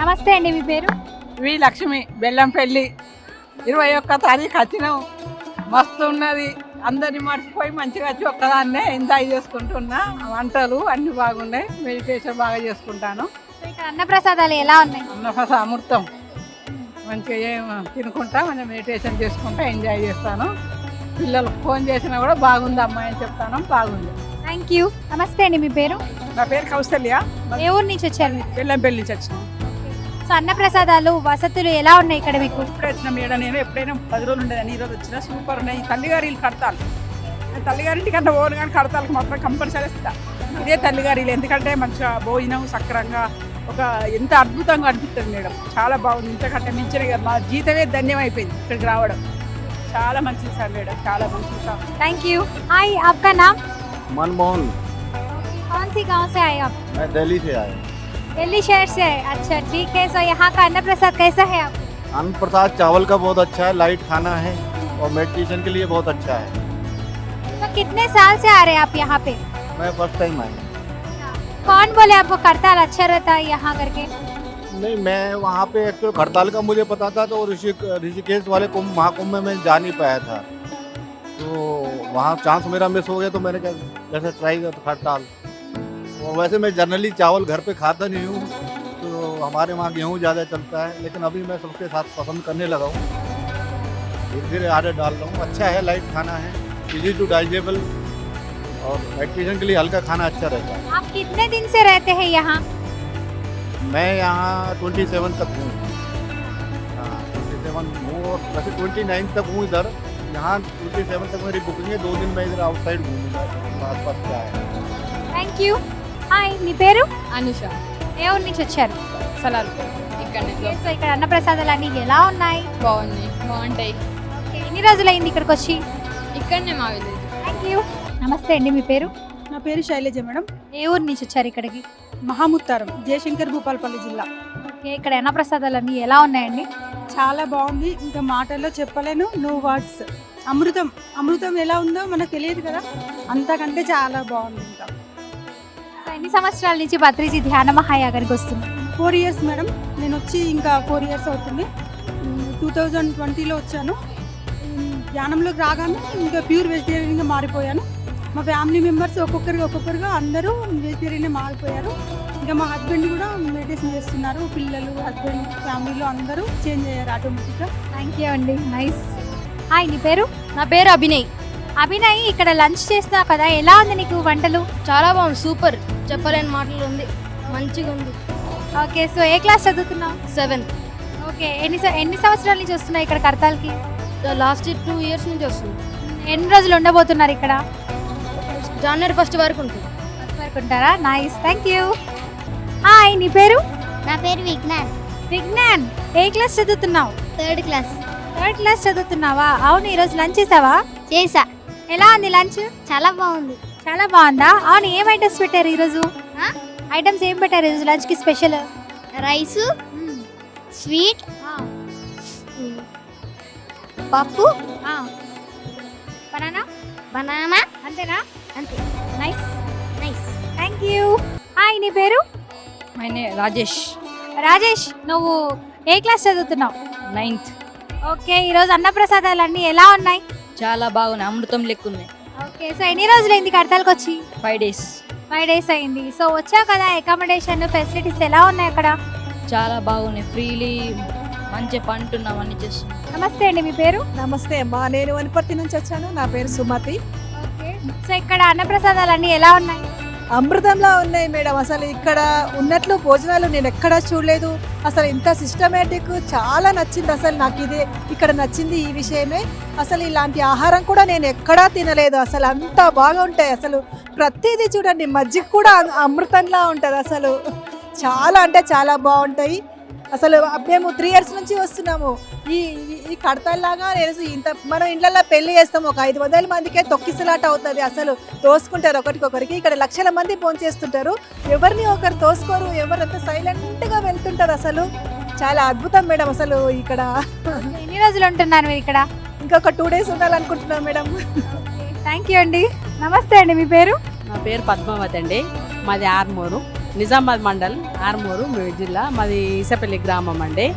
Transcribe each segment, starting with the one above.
నమస్తే అండి, మీ పేరు? వి లక్ష్మి, బెల్లంపల్లి. 21 తారీఖు వచ్చినాం. మస్తు ఉన్నది. అందరిని మర్చిపోయి మంచిగా వచ్చి ఒక్కదాన్నే ఎంజాయ్ చేసుకుంటున్నా. వంటలు అన్ని బాగున్నాయి. మెడిటేషన్ బాగా చేసుకుంటాను. ఇక్కడ అన్నప్రసాదాలు ఎలా ఉన్నాయి? అన్నప్రసాదం అమృతం. మంచిగా తినుకుంటా, మంచిగా మెడిటేషన్ చేసుకుంటా ఎంజాయ్ చేస్తాను. పిల్లలకు ఫోన్ చేసినా కూడా బాగుంది అమ్మాయి అని చెప్తాను. బాగుంది. Thank you. నమస్తే అండి, మీ పేరు? నా పేరు కౌసల్య. ఏ ఊరు నుంచి వచ్చారు మీరు? బెల్లంపల్లి నుంచి వచ్చిన. సో అన్నప్రసాదాలు వసతులు ఎలా ఉన్నాయి ఇక్కడ మీకు? ఇప్పుడే వచ్చిన మేడం. నేను ఎప్పుడైనా 10 రోజులు ఉండేదాన్ని. ఈరోజు వచ్చిన సూపర్ ఉన్నాయి. ఈ తల్లిగారి ఇల్లు కడతాను. తల్లిగారింటి కంటే ఓన్ కానీ కడతాలకు మాత్రం కంపల్సరీ ఇస్తా. ఇదే తల్లిగారి ఇల్లు. ఎందుకంటే మంచిగా భోజనం సక్రంగా ఒక ఎంత అద్భుతంగా అనిపిస్తుంది మేడం. చాలా బాగుంది. ఇంతకంటే మించిన మా జీతమే ధన్యం అయిపోయింది ఇక్కడికి రావడం. చాలా మంచిది సార్ మేడం, చాలా మంచిది సార్. Thank you. हाय, आपका नाम? मनमोहन। कौन सी गांव से आए आप? मैं दिल्ली से आया। दिल्ली शहर से आए. अच्छा, ठीक है. सो यहाँ का अन्न प्रसाद कैसा है आप? अन्न प्रसाद चावल का बहुत अच्छा है, लाइट खाना है और मेडिटेशन के लिए बहुत अच्छा है। तो कितने साल से आ रहे हैं आप यहाँ पे? मैं फर्स्ट टाइम आया। कौन बोले आपको हड़ताल अच्छा रहता है यहाँ करके? नहीं, मैं वहाँ पे एक्चुअल हड़ताल का मुझे पता था, तो ऋषिकेश वाले कुंभ महाकुंभ में मैं जा नहीं पाया था, तो वहाँ चांस मेरा मिस हो गया, तो मैंने कैसे ट्राई किया हड़ताल। और वैसे मैं जनरली चावल घर पे खाता नहीं हूँ, तो हमारे वहाँ गेहूँ ज़्यादा चलता है, लेकिन अभी मैं सबके साथ पसंद करने लगा हूँ। धीरे धीरे आदत डाल रहा हूँ। अच्छा है, लाइट खाना है, इजी टू डाइजेबल, और मेडिटेशन के लिए हल्का खाना अच्छा रहता है। आप कितने दिन से रहते हैं यहाँ? मैं यहाँ 27 तक हूँ। हाँ, 27 हूँ, और वैसे 29 तक हूँ इधर। यहाँ 27 तक मेरी बुकिंग है। 2 दिन मैं इधर आउटसाइड घूमूंगा, आसपास क्या है। Thank you. హాయ్, మీ పేరు? అనుష. ఏ ఊరు నుంచి వచ్చారు? సలార్ ఇక్కడనే సో ఇక్కడ అన్నప్రసాదాలు అన్ని ఎలా ఉన్నాయి? బాగుంటాయి. ఓకే, ఎన్ని రోజులైంది ఇక్కడికి వచ్చి? ఇక్కడనే మా విలేజ్. Thank you. నమస్తే అండి, మీ పేరు? నా పేరు శైలజ మేడం. ఏ ఊరు నుంచి వచ్చారు ఇక్కడికి? మహాముత్తారం, జయశంకర్, భూపాలపల్లి జిల్లా. ఓకే, ఇక్కడ అన్నప్రసాదాలు అన్ని ఎలా ఉన్నాయండి? చాలా బాగుంది. ఇంకా మాటల్లో చెప్పలేను, నో వర్డ్స్. అమృతం. అమృతం ఎలా ఉందో మనకు తెలియదు కదా, అంతకంటే చాలా బాగుంది. ఇంకా సో ఎన్ని సంవత్సరాల నుంచి భద్రిజీ ధ్యాన మహాయాగానికి వస్తున్నారు? 4 years మేడం. నేను వచ్చి ఇంకా 4 years అవుతుంది. 2020లో వచ్చాను. ధ్యానంలోకి రాగానే ఇంకా ప్యూర్ వెజిటేరియన్గా మారిపోయాను. మా ఫ్యామిలీ మెంబర్స్ ఒక్కొక్కరుగా అందరూ వెజిటేరియన్ మారిపోయారు. ఇంకా మా హస్బెండ్ కూడా మెడిటేషన్ చేస్తున్నారు. పిల్లలు, హస్బెండ్, ఫ్యామిలీలో అందరూ చేంజ్ అయ్యారు ఆటోమేటిక్గా. థ్యాంక్ యూ అండి. నైస్. హాయ్, నీ పేరు? నా పేరు అభినయ్. అభినయ్, ఇక్కడ లంచ్ చేస్తున్నావు కదా, ఎలా ఉంది నీకు వంటలు? చాలా బాగుంది, సూపర్, చెప్పలేని మాటలు ఉంది, మంచిగా ఉంది. ఓకే, సో ఏ క్లాస్ చదువుతున్నావు? 7th. ఓకే, ఎన్ని సంవత్సరాల నుంచి వస్తున్నావు ఇక్కడ కడతాల్కి? లాస్ట్ 2 years నుంచి వస్తుంది. ఎన్ని రోజులు ఉండబోతున్నారు ఇక్కడ? January 1st వరకు ఉంటుంది. ఉంటారా? Nice, thank you. హాయ్, నీ పేరు? నా పేరు విజ్ఞాన్. విజ్ఞాన్, ఏ క్లాస్ చదువుతున్నావు? 3rd class. 3rd క్లాస్ చదువుతున్నావా? అవును, ఈరోజు లంచ్ చేసావా? చేసా. ఎలా ఉంది లంచ్? చాలా బాగుంది. చాలా బాగుందా? అవును, ఏం ఐటమ్స్ పెట్టారు ఈరోజు? ఆ? ఐటమ్స్ ఏం పెట్టారు ఈరోజు లంచ్కి స్పెషల్? రైసు, స్వీట్, పప్పు, బనానా. బనానా. అంతేనా? అంతే. Nice. Nice. Thank you. Hi, నీ పేరు? మైనే రాజేష్. రాజేష్, నువ్వు ఏ క్లాస్ చదువుతున్నావు? 9th. ఓకే, ఈరోజు అన్నప్రసాదాలు అన్నీ ఎలా ఉన్నాయి? చాలా బాగున్నాయి, అమృతం లెక్కున్నాయి. ఓకే, సో ఎన్ని రోజులైంది కడతాలకు వచ్చి? 5 days. 5 days అయింది. సో వచ్చావు కదా, అకామిడేషన్ ఫెసిలిటీస్ ఎలా ఉన్నాయి అక్కడ? చాలా బాగున్నాయి, ఫ్రీలీ మంచి పంటున్నాం, అన్ని చేస్తున్నాం. నమస్తే అండి, మీ పేరు? నమస్తే అమ్మా, నేను వనపర్తి నుంచి వచ్చాను. నా పేరు సుమతి. ఓకే, సో ఇక్కడ అన్నప్రసాదాలు అన్నీ ఎలా ఉన్నాయి? అమృతంలా ఉన్నాయి మేడం. అసలు ఇక్కడ ఉన్నట్లు భోజనాలు నేను ఎక్కడా చూడలేదు. అసలు ఇంత సిస్టమేటిక్, చాలా నచ్చింది. అసలు నాకు ఇదే ఇక్కడ నచ్చింది, ఈ విషయమే. అసలు ఇలాంటి ఆహారం కూడా నేను ఎక్కడా తినలేదు. అసలు అంత బాగా ఉంటాయి. అసలు ప్రతిదీ చూడండి, మజ్జిగ కూడా అమృతంలా ఉంటుంది. అసలు చాలా అంటే చాలా బాగుంటాయి. అసలు మేము 3 years నుంచి వస్తున్నాము. ఈ కడతల్లాగా నేను ఇంత మనం ఇళ్ళల్లో పెళ్లి చేస్తాము, ఒక 500 మందికే తొక్కిసలాట అవుతుంది. అసలు తోసుకుంటారు ఒకరికొకరికి. ఇక్కడ లక్షల మంది ఫోన్ చేస్తుంటారు, ఎవరిని ఒకరు తోసుకోరు, ఎవరంతా సైలెంట్గా వెళ్తుంటారు. అసలు చాలా అద్భుతం మేడం. అసలు ఇక్కడ ఎన్ని రోజులు ఉంటున్నారు మీరు ఇక్కడ? ఇంకొక 2 days ఉండాలనుకుంటున్నాం మేడం. థ్యాంక్ యూ అండి. నమస్తే అండి, మీ పేరు? నా పేరు పద్మావతి అండి. మాది ఆర్మూరు. నిజామాబాద్ మండల్ ఆర్మూరు జిల్లా, మాది ఈసపల్లి గ్రామం అండి.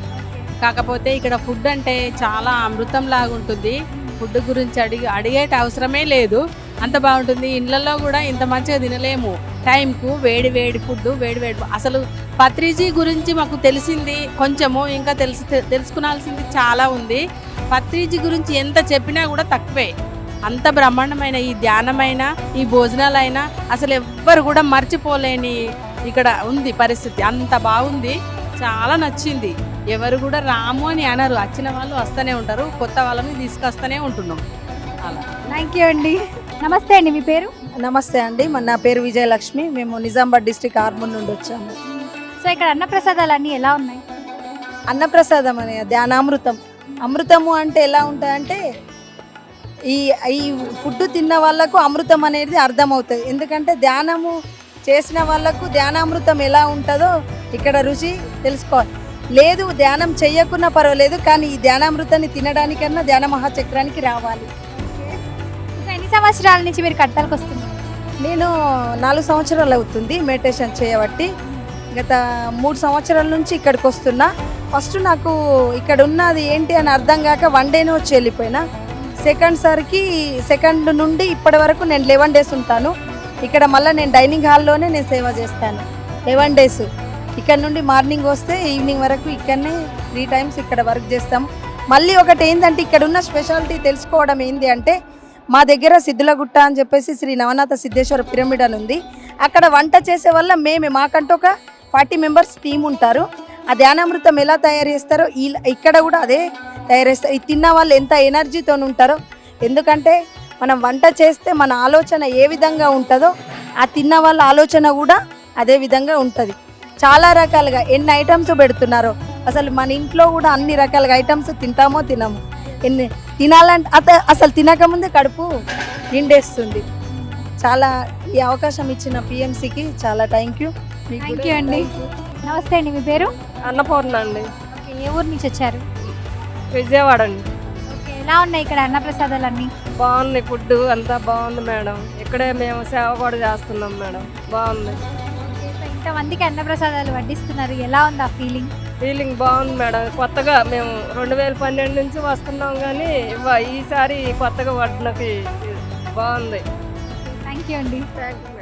కాకపోతే ఇక్కడ ఫుడ్ అంటే చాలా అమృతం లాగా ఉంటుంది. ఫుడ్ గురించి అడిగేట అవసరమే లేదు, అంత బాగుంటుంది. ఇళ్ళల్లో కూడా ఇంత మంచిగా తినలేము. టైంకు వేడి వేడి ఫుడ్, వేడి వేడి. అసలు పత్రిజీ గురించి మాకు తెలిసింది కొంచెము, ఇంకా తెలుసుకునాల్సింది చాలా ఉంది. పత్రిజీ గురించి ఎంత చెప్పినా కూడా తక్కువే. అంత బ్రహ్మాండమైన ఈ ధ్యానమైన ఈ భోజనాలైనా అసలు ఎవ్వరు కూడా మర్చిపోలేని ఇక్కడ ఉంది పరిస్థితి. అంత బాగుంది, చాలా నచ్చింది. ఎవరు కూడా రాము అని అనరు, వచ్చిన వాళ్ళు వస్తూనే ఉంటారు, కొత్త వాళ్ళని తీసుకొస్తూనే ఉంటున్నాం అలా. థ్యాంక్ యూ అండి. నమస్తే అండి, మీ పేరు? నమస్తే అండి, నా పేరు విజయలక్ష్మి. మేము నిజామాబాద్ డిస్ట్రిక్ట్ ఆర్మూర్ నుండి వచ్చాము. సో ఇక్కడ అన్నప్రసాదాలు అన్నీ ఎలా ఉన్నాయి? అన్నప్రసాదం అనే ధ్యానామృతం. అమృతము అంటే ఎలా ఉంటాయంటే ఈ ఈ ఫుడ్ తిన్న వాళ్ళకు అమృతం అనేది అర్థమవుతుంది. ఎందుకంటే ధ్యానము చేసిన వాళ్ళకు ధ్యానామృతం ఎలా ఉంటుందో ఇక్కడ రుచి తెలుసుకోవాలి. లేదు ధ్యానం చెయ్యకున్నా పర్వాలేదు, కానీ ఈ ధ్యానామృతాన్ని తినడానికన్నా ధ్యాన మహాచక్రానికి రావాలి. ఇంకా ఎన్ని సంవత్సరాల నుంచి మీరు కట్టాలకు వస్తున్నారు? నేను 4 సంవత్సరాలు అవుతుంది మెడిటేషన్ చేయబట్టి. గత 3 సంవత్సరాల నుంచి ఇక్కడికి వస్తున్నా. ఫస్ట్ నాకు ఇక్కడ ఉన్నది ఏంటి అని అర్థం కాక 1 డేనే వచ్చి వెళ్ళిపోయినా. సెకండ్ నుండి ఇప్పటి వరకు నేను 11 డేస్ ఉంటాను ఇక్కడ. మళ్ళీ నేను డైనింగ్ హాల్లోనే నేను సేవ చేస్తాను 11 డేస్. ఇక్కడ నుండి మార్నింగ్ వస్తే ఈవినింగ్ వరకు ఇక్కడనే 3 టైమ్స్ ఇక్కడ వర్క్ చేస్తాం. మళ్ళీ ఒకటి ఏంటంటే ఇక్కడ ఉన్న స్పెషాలిటీ తెలుసుకోవడం ఏంటి అంటే, మా దగ్గర సిద్ధులగుట్ట అని చెప్పేసి శ్రీ నవనాథ సిద్ధేశ్వర పిరమిడ్ అని ఉంది. అక్కడ వంట చేసే వల్ల మాకంటూ ఒక 40 మెంబర్స్ టీం ఉంటారు. ఆ ధ్యానామృతం ఎలా తయారు చేస్తారో ఇక్కడ కూడా అదే తయారు చేస్తారు. ఇది తిన్న వాళ్ళు ఎంత ఎనర్జీతో ఉంటారో, ఎందుకంటే మనం వంట చేస్తే మన ఆలోచన ఏ విధంగా ఉంటుందో ఆ తిన్న వాళ్ళ ఆలోచన కూడా అదే విధంగా ఉంటుంది. చాలా రకాలుగా ఎన్ని ఐటమ్స్ పెడుతున్నారో, అసలు మన ఇంట్లో కూడా అన్ని రకాలుగా ఐటమ్స్ తింటామో తినము. ఎన్ని తినాలంటే అసలు తినకముందే కడుపు నిండేస్తుంది. చాలా ఈ అవకాశం ఇచ్చిన పిఎంసికి చాలా థ్యాంక్ యూ. థ్యాంక్ యూ అండి. నమస్తే అండి, మీ పేరు? అన్నపూర్ణ అండి. ఓకే, ఏ ఊరు నుంచి వచ్చారు? విజయవాడ అండి. ఓకే, ఎలా ఉన్నాయి ఇక్కడ అన్నప్రసాదాలు అన్నీ? బాగుంది, ఫుడ్ అంతా బాగుంది మేడం. ఇక్కడే మేము సేవ కూడా చేస్తున్నాం మేడం, బాగుంది. ఓకే, సో ఇంతమందికి అన్నప్రసాదాలు వడ్డిస్తున్నారు, ఎలా ఉంది ఆ ఫీలింగ్? ఫీలింగ్ బాగుంది మేడం. కొత్తగా మేము 2012 నుంచి వస్తున్నాం, కానీ ఈసారి కొత్తగా వడ్డనకి బాగుంది. థ్యాంక్ యూ అండి. Thank you.